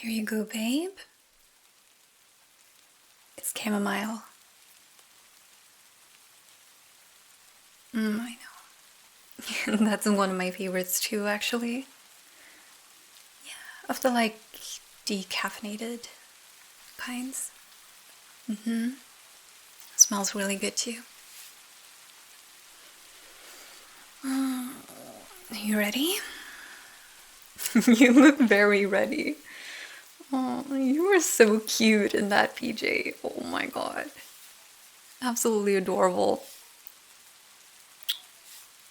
There you go, babe. It's chamomile. I know. That's one of my favorites too, actually. Yeah, of the decaffeinated kinds. Smells really good too. You ready? You look very ready. Oh, you are so cute in that PJ. Oh my god. Absolutely adorable.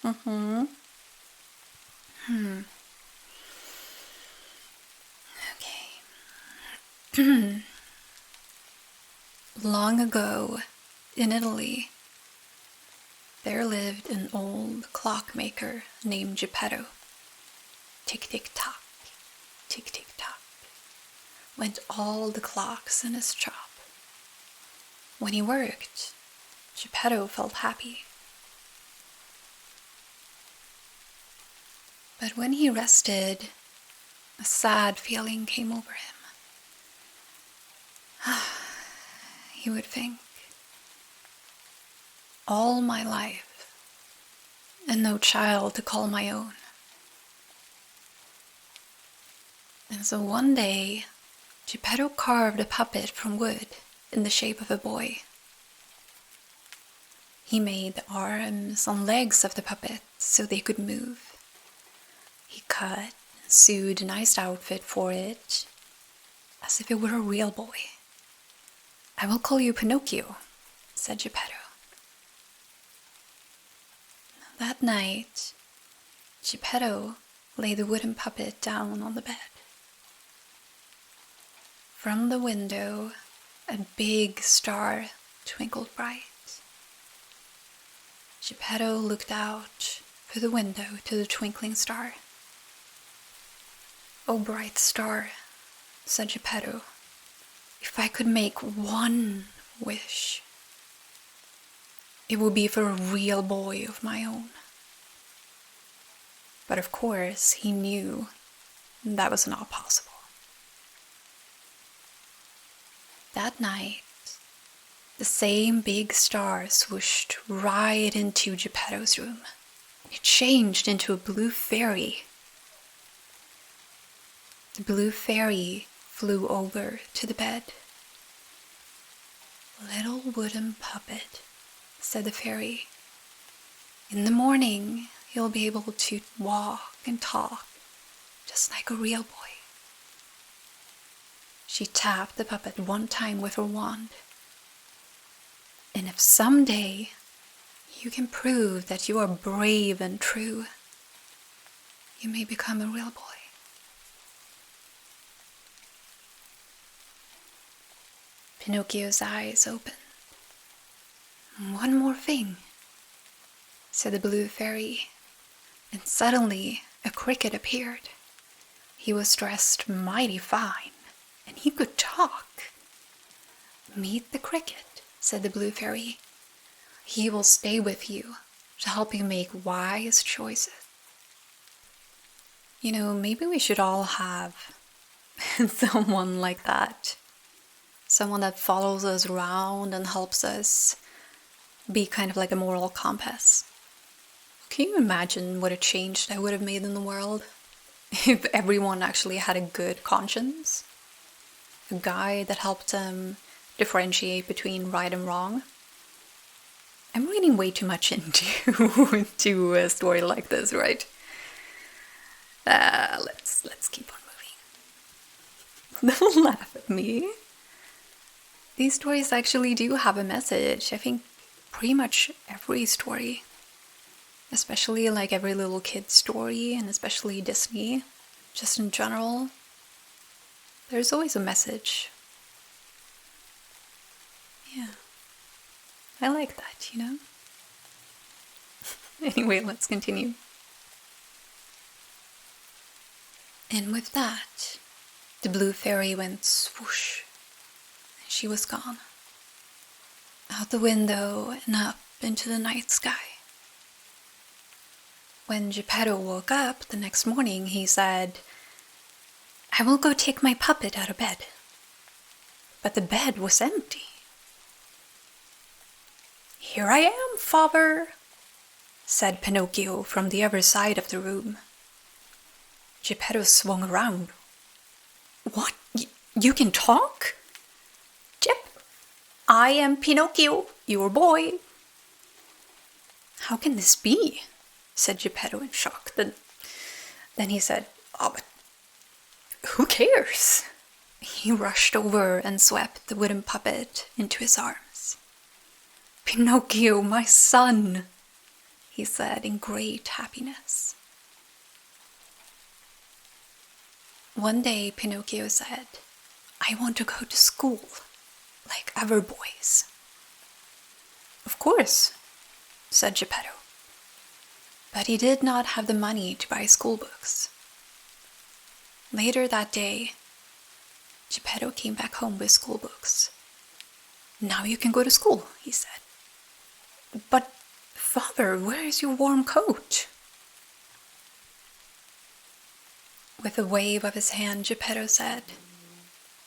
Okay. Long ago, in Italy, there lived an old clockmaker named Geppetto. Tick-tick-tock, tick-tick-tock, went all the clocks in his shop. When he worked, Geppetto felt happy. But when he rested, a sad feeling came over him. He would think, all my life, and no child to call my own. And so one day, Geppetto carved a puppet from wood in the shape of a boy. He made the arms and legs of the puppet so they could move. He cut and sewed a nice outfit for it, as if it were a real boy. "I will call you Pinocchio," said Geppetto. That night, Geppetto laid the wooden puppet down on the bed. From the window, a big star twinkled bright. Geppetto looked out through the window to the twinkling star. "Oh, bright star," said Geppetto, "if I could make one wish, it would be for a real boy of my own." But of course, he knew that was not possible. That night, the same big star swooshed right into Geppetto's room. It changed into a blue fairy. The blue fairy flew over to the bed. "Little wooden puppet," said the fairy. "In the morning, you'll be able to walk and talk just like a real boy." She tapped the puppet one time with her wand. "And if someday you can prove that you are brave and true, you may become a real boy." Pinocchio's eyes opened. "One more thing," said the blue fairy, and suddenly a cricket appeared. He was dressed mighty fine, and he could talk. "Meet the cricket," said the blue fairy. "He will stay with you to help you make wise choices." You know, maybe we should all have someone like that. Someone that follows us around and helps us be kind of like a moral compass. Can you imagine what a change that would have made in the world if everyone actually had a good conscience? A guide that helped them differentiate between right and wrong. I'm reading way too much into a story like this, right? Let's keep on moving. Don't laugh at me. These stories actually do have a message. I think pretty much every story, especially like every little kid's story, and especially Disney, just in general, there's always a message. Yeah. I like that, you know? Anyway, let's continue. And with that, the blue fairy went swoosh, and she was gone. Out the window and up into the night sky. When Geppetto woke up the next morning, he said, I will go take my puppet out of bed. But the bed was empty. Here I am, father, said Pinocchio from the other side of the room. Geppetto swung around. What? You can talk? Jep, I am Pinocchio, your boy. How can this be? Said Geppetto in shock. Then he said, oh, but who cares? He rushed over and swept the wooden puppet into his arms. Pinocchio, my son, he said in great happiness. One day Pinocchio said, I want to go to school, like other boys. Of course, said Geppetto. But he did not have the money to buy school books. Later that day, Geppetto came back home with school books. Now you can go to school, he said. But, father, where is your warm coat? With a wave of his hand, Geppetto said,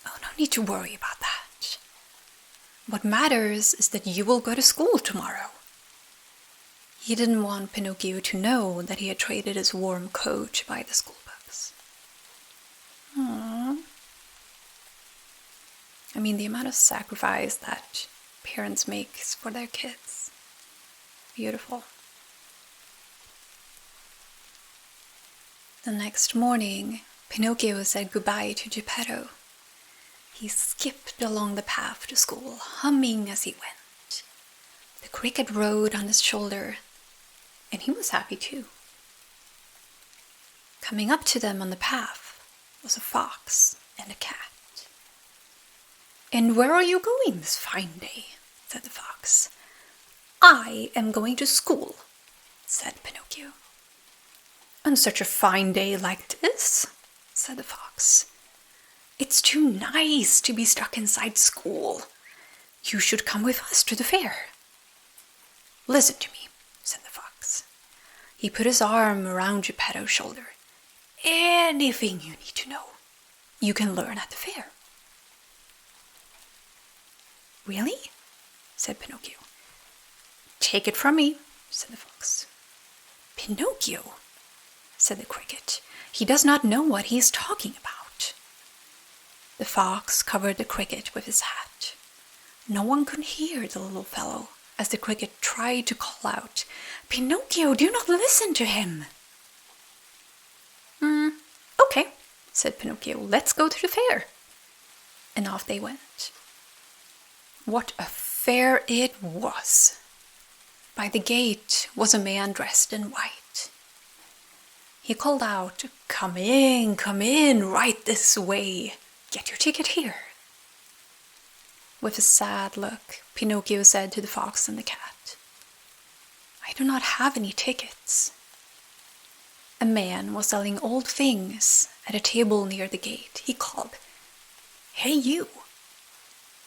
oh, no need to worry about that. What matters is that you will go to school tomorrow. He didn't want Pinocchio to know that he had traded his warm coat to buy the school books. Aww. I mean, the amount of sacrifice that parents make for their kids. Beautiful. The next morning, Pinocchio said goodbye to Geppetto. He skipped along the path to school, humming as he went. The cricket rode on his shoulder, and he was happy too. Coming up to them on the path was a fox and a cat. And where are you going this fine day? Said the fox. I am going to school, said Pinocchio. On such a fine day like this, said the fox. It's too nice to be stuck inside school. You should come with us to the fair. Listen to me, said the fox. He put his arm around Geppetto's shoulder. Anything you need to know, you can learn at the fair. Really? Said Pinocchio. Take it from me, said the fox. Pinocchio, said the cricket. He does not know what he is talking about. The fox covered the cricket with his hat. No one could hear the little fellow as the cricket tried to call out, Pinocchio, do not listen to him. Okay, said Pinocchio, let's go to the fair. And off they went. What a fair it was! By the gate was a man dressed in white. He called out, come in, right this way. Get your ticket here. With a sad look, Pinocchio said to the fox and the cat, I do not have any tickets. A man was selling old things at a table near the gate. He called, Hey you,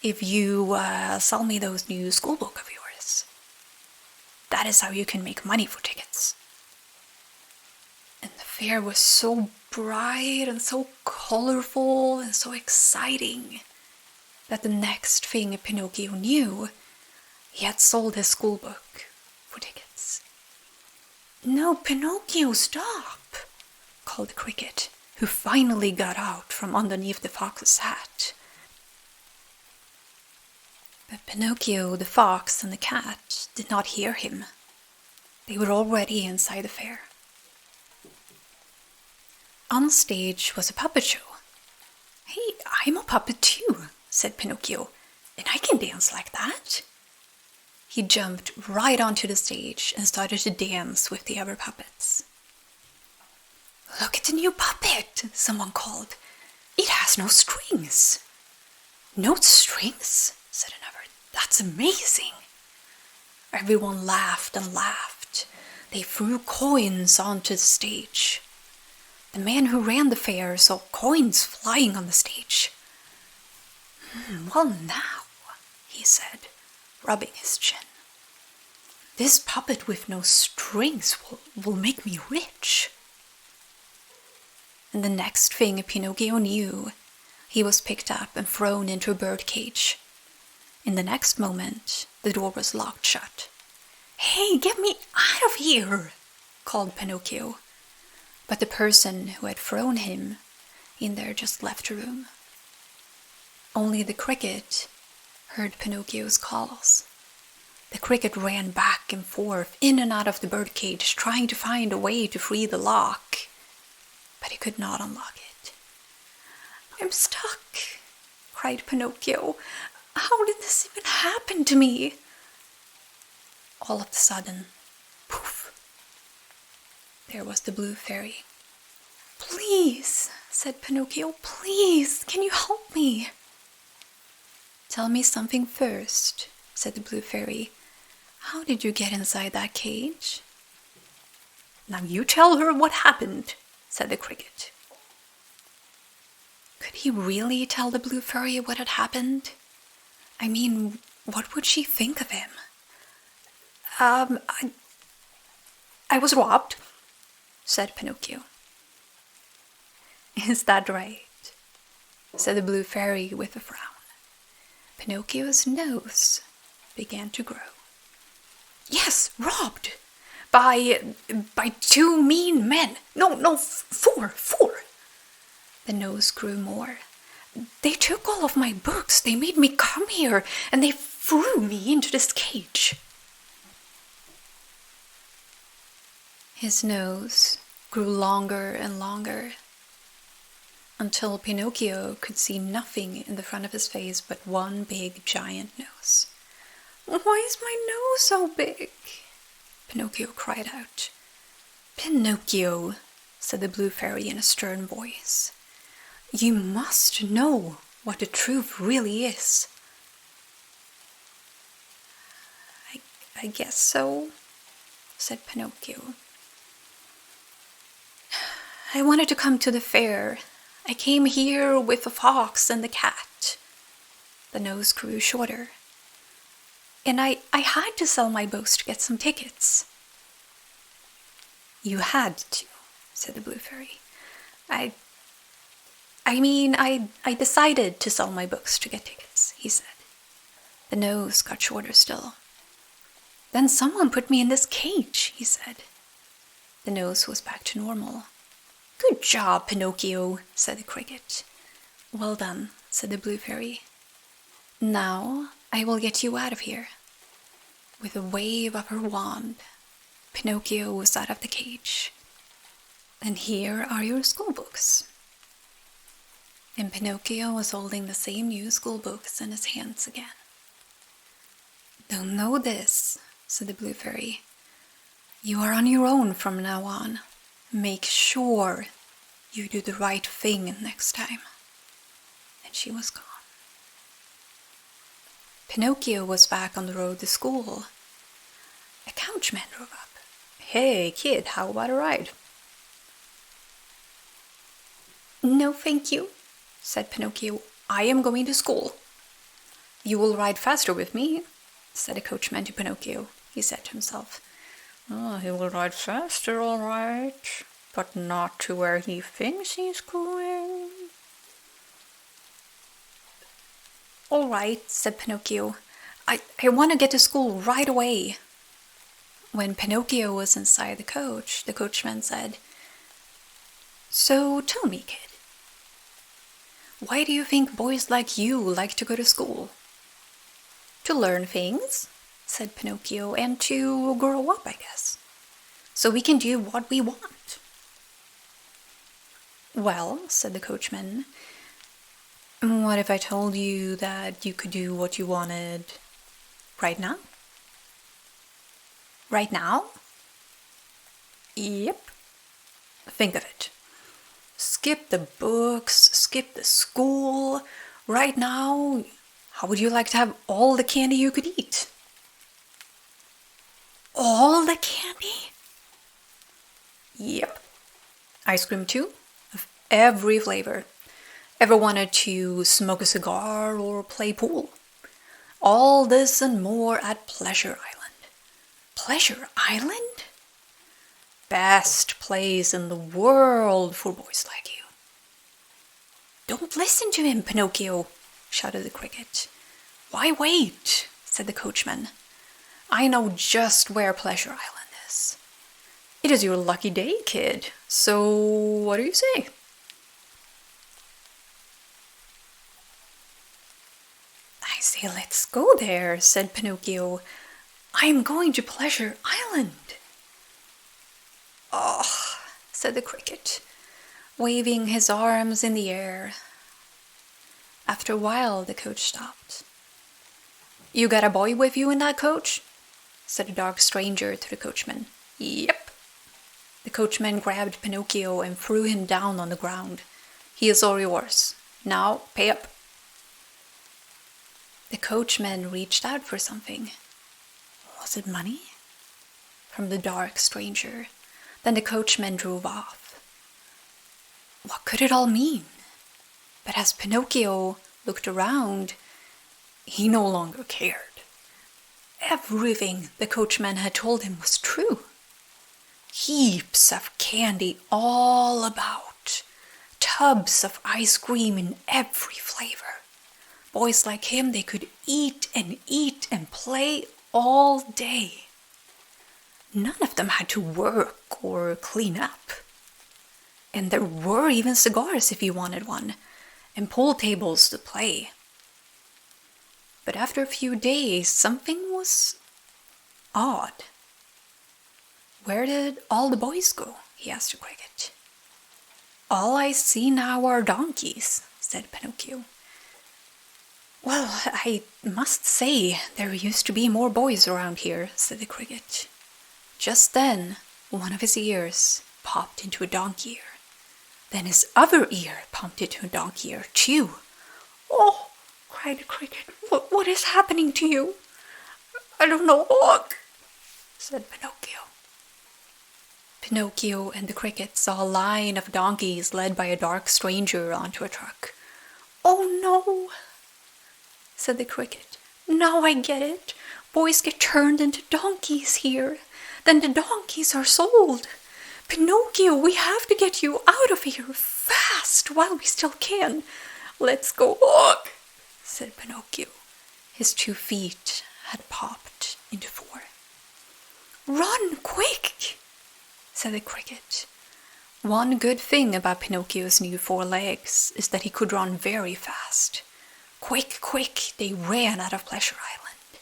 if you sell me those new schoolbook of yours, that is how you can make money for tickets. And the fair was so bright and so colorful and so exciting that the next thing Pinocchio knew, he had sold his schoolbook for tickets. No, Pinocchio, stop, called the cricket, who finally got out from underneath the fox's hat. But Pinocchio, the fox, and the cat did not hear him. They were already inside the fair. On stage was a puppet show. Hey, I'm a puppet too, said Pinocchio, and I can dance like that. He jumped right onto the stage and started to dance with the other puppets. Look at the new puppet, someone called. It has no strings. No strings, said another. That's amazing. Everyone laughed and laughed. They threw coins onto the stage. The man who ran the fair saw coins flying on the stage. Well now, he said, rubbing his chin. This puppet with no strings will make me rich. and the next thing Pinocchio knew, he was picked up and thrown into a birdcage. In the next moment, the door was locked shut. "Hey, get me out of here!" called Pinocchio. But the person who had thrown him in there just left the room. Only the cricket heard Pinocchio's calls. The cricket ran back and forth, in and out of the birdcage, trying to find a way to free the lock. But he could not unlock it. "I'm stuck," cried Pinocchio. "How did this even happen to me?" All of a sudden, poof, there was the blue fairy. "Please," said Pinocchio, "please, can you help me?" "Tell me something first," said the blue fairy. "How did you get inside that cage?" "Now you tell her what happened," said the cricket. Could he really tell the blue fairy what had happened? I mean, what would she think of him? I was robbed," said Pinocchio. "Is that right?" said the blue fairy with a frown. Pinocchio's nose began to grow. "Yes, robbed. By 2 mean men. No, 4. The nose grew more. "They took all of my books. They made me come here, and they threw me into this cage." His nose grew longer and longer, until Pinocchio could see nothing in the front of his face but one big giant nose. "Why is my nose so big?" Pinocchio cried out. "Pinocchio," said the blue fairy in a stern voice, "you must know what the truth really is." I guess so," said Pinocchio. "I wanted to come to the fair. I came here with the fox and the cat." The nose grew shorter. "And I had to sell my books to get some tickets." "You had to," said the blue fairy. I decided to sell my books to get tickets," he said. The nose got shorter still. "Then someone put me in this cage," he said. The nose was back to normal. "Good job, Pinocchio," said the cricket. "Well done," said the blue fairy. "Now I will get you out of here." With a wave of her wand, Pinocchio was out of the cage. "And here are your school books." And Pinocchio was holding the same new school books in his hands again. "Don't know this," said the blue fairy. "You are on your own from now on. Make sure you do the right thing next time." And she was gone. Pinocchio was back on the road to school. A coachman drove up. "Hey, kid, how about a ride?" "No, thank you," said Pinocchio. "I am going to school." "You will ride faster with me," said the coachman to Pinocchio. He said to himself, "Oh, he will ride faster, all right, but not to where he thinks he's going." "All right," said Pinocchio. I want to get to school right away." When Pinocchio was inside the coachman said, "So tell me, kid, why do you think boys like you like to go to school?" "To learn things," said Pinocchio, "and to grow up, I guess, so we can do what we want." "Well," said the coachman, "what if I told you that you could do what you wanted right now?" "Right now?" "Yep. Think of it. Skip the books, skip the school. Right now, how would you like to have all the candy you could eat?" "All the candy?" "Yep. Ice cream too, of every flavor. Ever wanted to smoke a cigar or play pool? All this and more at Pleasure Island." "Pleasure Island?" "Best place in the world for boys like you." "Don't listen to him, Pinocchio," shouted the cricket. "Why wait?" said the coachman. "I know just where Pleasure Island is. It is your lucky day, kid. So what do you say?" "I say let's go there," said Pinocchio. "I am going to Pleasure Island." "Oh," said the cricket, waving his arms in the air. After a while, the coach stopped. "You got a boy with you in that coach?" said a dark stranger to the coachman. "Yep." The coachman grabbed Pinocchio and threw him down on the ground. "He is all yours. Now pay up." The coachman reached out for something. Was it money? From the dark stranger. Then the coachman drove off. What could it all mean? But as Pinocchio looked around, he no longer cared. Everything the coachman had told him was true. Heaps of candy all about. Tubs of ice cream in every flavor. Boys like him, they could eat and play all day. None of them had to work or clean up. And there were even cigars if you wanted one, and pool tables to play. But after a few days, something was odd. "Where did all the boys go?" he asked the cricket. "All I see now are donkeys," said Pinocchio. "Well, I must say there used to be more boys around here," said the cricket. Just then, one of his ears popped into a donkey ear. Then his other ear popped into a donkey ear too. "Oh," cried the cricket, what is happening to you?" "I don't know," said Pinocchio. Pinocchio and the cricket saw a line of donkeys led by a dark stranger onto a truck. "Oh no," said the cricket. "Now I get it. Boys get turned into donkeys here. Then the donkeys are sold. Pinocchio, we have to get you out of here fast while we still can. Let's go," said Pinocchio. His 2 feet had popped into 4. "Run quick," said the cricket. One good thing about Pinocchio's new 4 legs is that he could run very fast. Quick, quick, they ran out of Pleasure Island.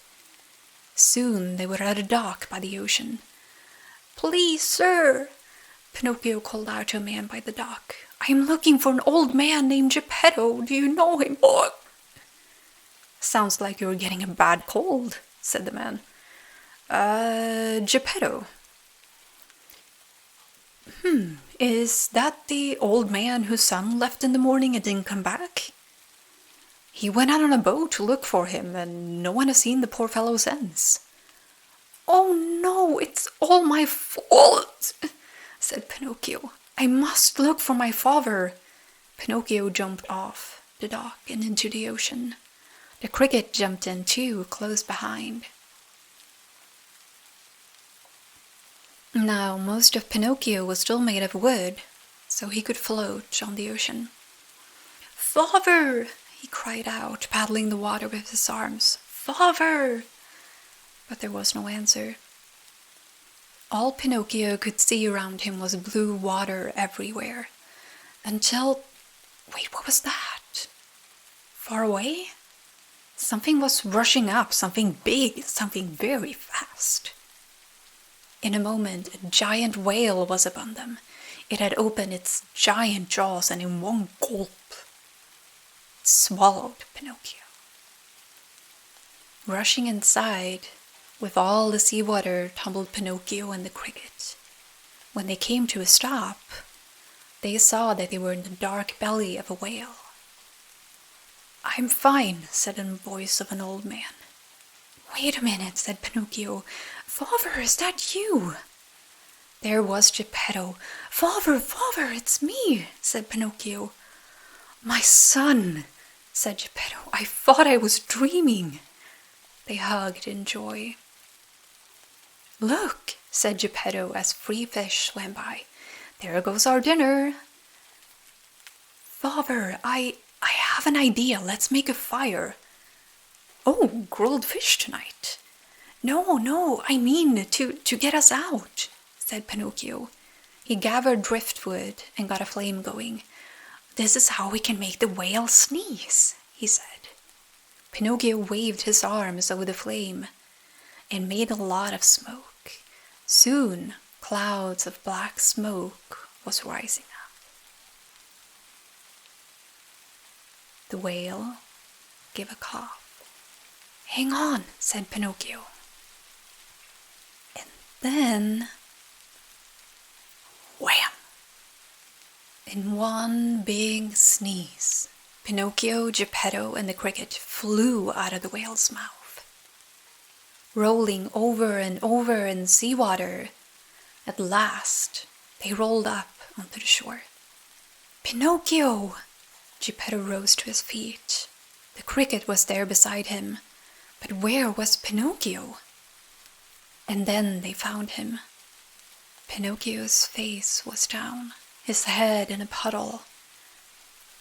Soon they were at a dock by the ocean. "Please, sir," Pinocchio called out to a man by the dock. "I am looking for an old man named Geppetto. Do you know him?" "Sounds like you're getting a bad cold," said the man. Geppetto. Is that the old man whose son left in the morning and didn't come back?" "He went out on a boat to look for him, and no one has seen the poor fellow since." "Oh no, it's all my fault," said Pinocchio. "I must look for my father." Pinocchio jumped off the dock and into the ocean. The cricket jumped in too, close behind. Now, most of Pinocchio was still made of wood, so he could float on the ocean. "Father!" he cried out, paddling the water with his arms. "Father!" But there was no answer. All Pinocchio could see around him was blue water everywhere. Until... wait, what was that? Far away? Something was rushing up, something big, something very fast. In a moment, a giant whale was upon them. It had opened its giant jaws, and in one gulp, it swallowed Pinocchio. Rushing inside, with all the seawater, tumbled Pinocchio and the cricket. When they came to a stop, they saw that they were in the dark belly of a whale. "I'm fine," said the voice of an old man. "Wait a minute," said Pinocchio. "Father, is that you?" There was Geppetto. "Father, father, it's me," said Pinocchio. "My son," said Geppetto. "I thought I was dreaming." They hugged in joy. "Look," said Geppetto as 3 fish swam by. "There goes our dinner." Father, I have an idea. Let's make a fire. Oh, grilled fish tonight. No, I mean to get us out, said Pinocchio. He gathered driftwood and got a flame going. This is how we can make the whale sneeze, he said. Pinocchio waved his arms over the flame and made a lot of smoke. Soon, clouds of black smoke was rising up. The whale gave a cough. Hang on, said Pinocchio. And then, wham! In one big sneeze, Pinocchio, Geppetto, and the cricket flew out of the whale's mouth, rolling over and over in seawater. At last, they rolled up onto the shore. Pinocchio! Geppetto rose to his feet. The cricket was there beside him, but where was Pinocchio? And then they found him. Pinocchio's face was down, his head in a puddle.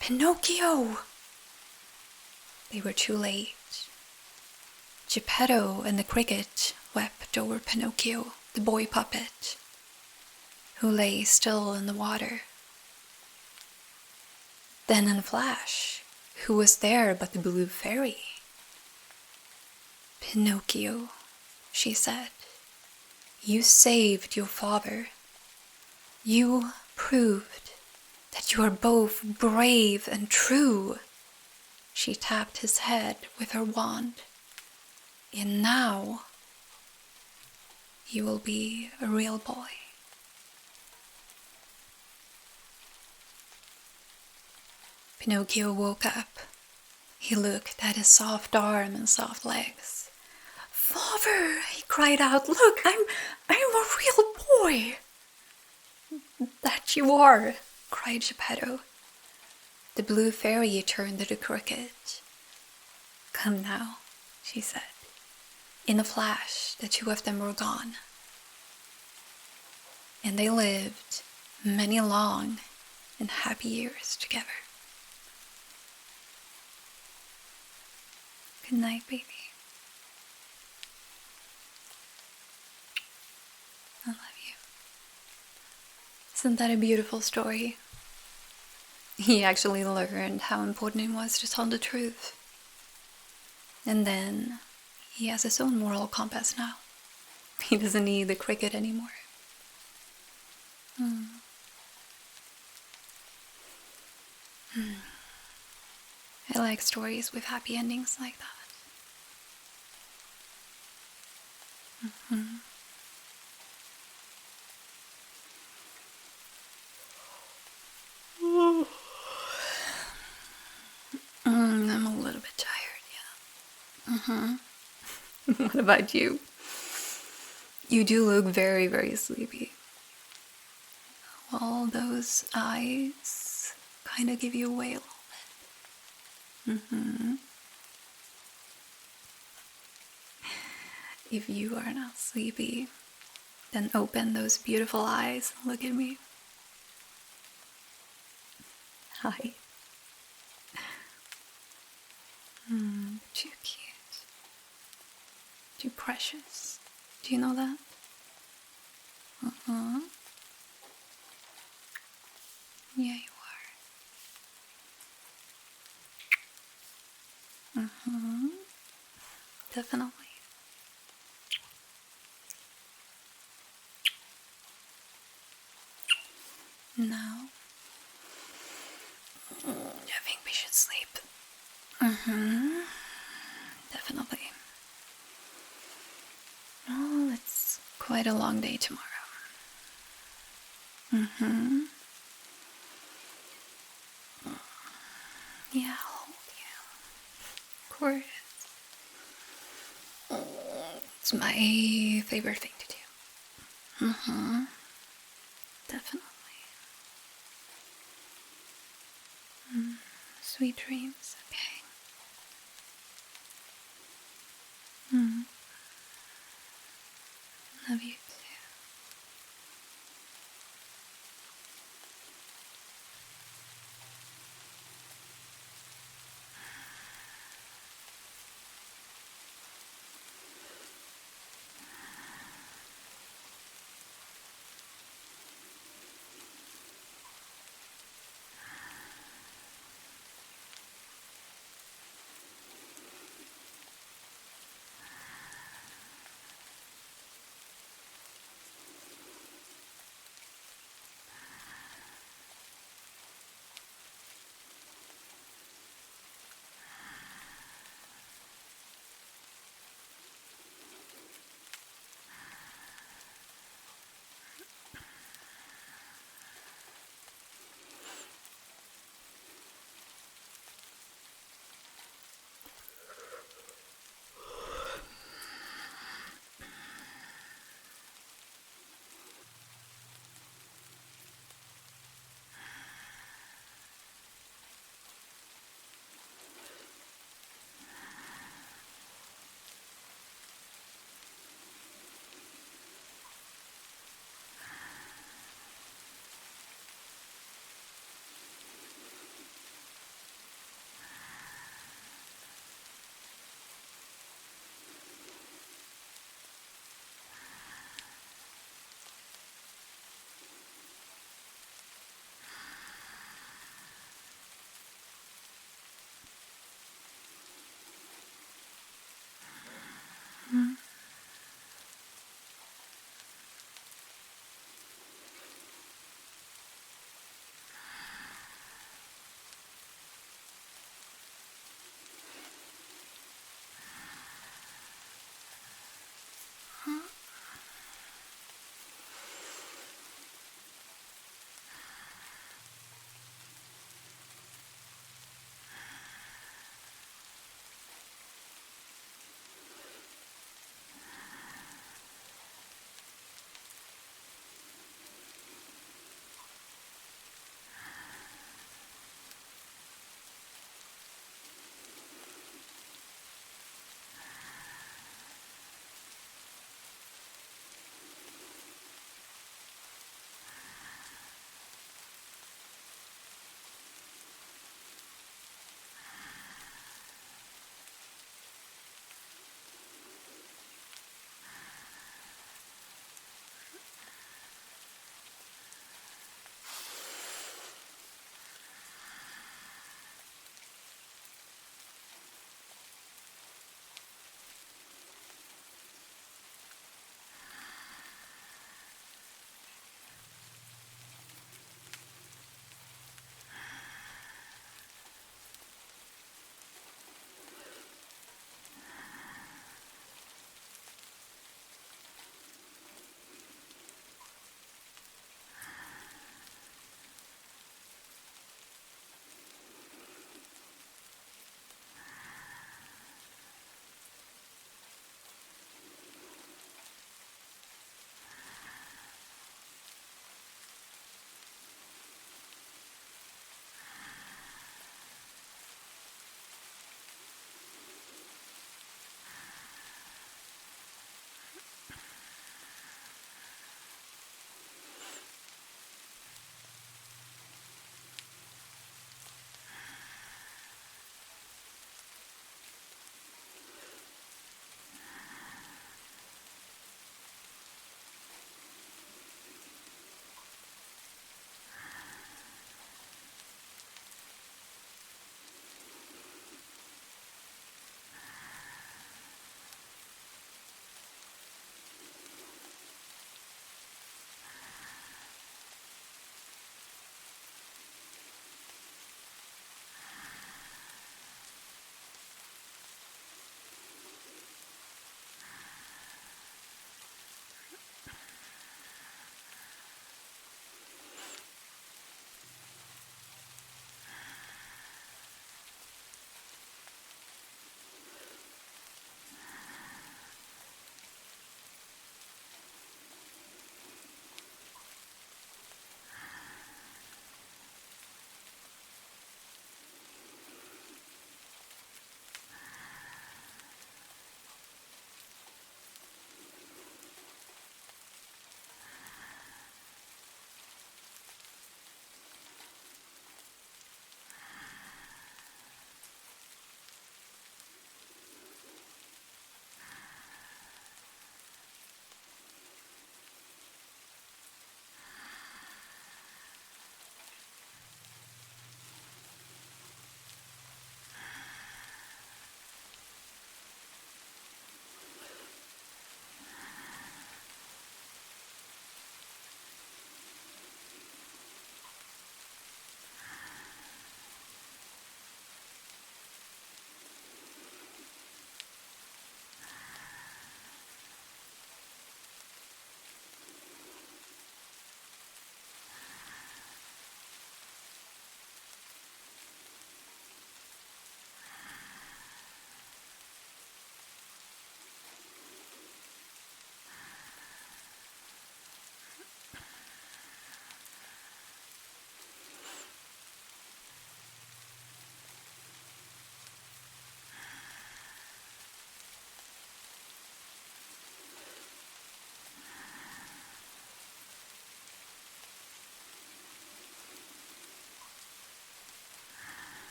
Pinocchio! They were too late. Geppetto and the cricket wept over Pinocchio, the boy puppet, who lay still in the water. Then in a flash, who was there but the blue fairy? Pinocchio, she said, you saved your father. You proved that you are both brave and true. She tapped his head with her wand. And now you will be a real boy. Pinocchio woke up. He looked at his soft arm and soft legs. Father, he cried out, look, I'm a real boy. That you are, cried Geppetto. The blue fairy turned to the cricket. Come now, she said. In a flash, the two of them were gone. And they lived many long and happy years together. Good night, baby. I love you. Isn't that a beautiful story? He actually learned how important it was to tell the truth. And then he has his own moral compass now. He doesn't need the cricket anymore. I like stories with happy endings like that. I'm a little bit tired, yeah. What about you? You do look very, very sleepy. Well, those eyes kind of give you away a little bit. If you are not sleepy, then open those beautiful eyes and look at me. Hi. Too cute. Too precious. Do you know that? Yeah, you are. Definitely. Now, I think we should sleep. Definitely. Oh, it's quite a long day tomorrow. Yeah, I'll hold you. Of course. It's my favorite thing to do. Definitely. Sweet dreams, okay? Love you.